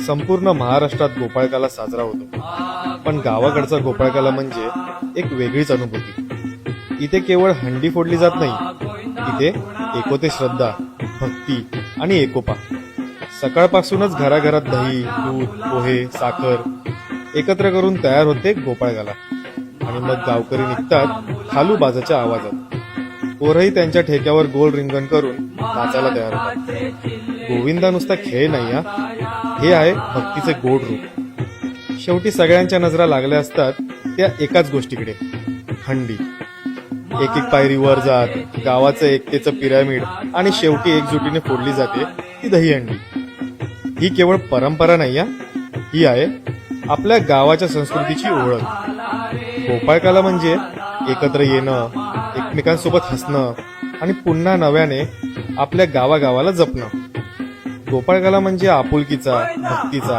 संपूर्ण महाराष्ट्रात गोपाळकाला साजरा होतो, पण गावाकडचा गोपाळकाला म्हणजे एक वेगळीच अनुभूती. इथे केवळ हंडी फोडली जात नाही, इथे एकोते श्रद्धा, भक्ती आणि एकोपा. सकाळपासूनच घराघरात दही, दूध, पोहे, साखर एकत्र करून तयार होते गोपाळकाला. आणि मग गावकरी निघतात खालू बाजाच्या आवाजात. पोरही त्यांच्या ठेक्यावर गोल रिंगण करून नाचायला तयार होतात. गोविंदा नुसता खेळ नाही हा, हे आहे भक्तीचे गोड रूप. शेवटी सगळ्यांच्या नजरा लागल्या असतात त्या एकाच गोष्टीकडे, हंडी. एक एक पायरी वर जात गावाचं एकतेचं पिरॅमिड आणि शेवटी एकजुटीने फोडली जाते ती दहीहंडी. ही केवळ परंपरा नाही, ही आहे आपल्या गावाच्या संस्कृतीची ओळख. गोपाळकाला म्हणजे एकत्र येणं, एकमेकांसोबत हसणं आणि पुन्हा नव्याने आपल्या गावागावाला जपणं. गोपाळकाला म्हणजे आपुलकीचा, भक्तीचा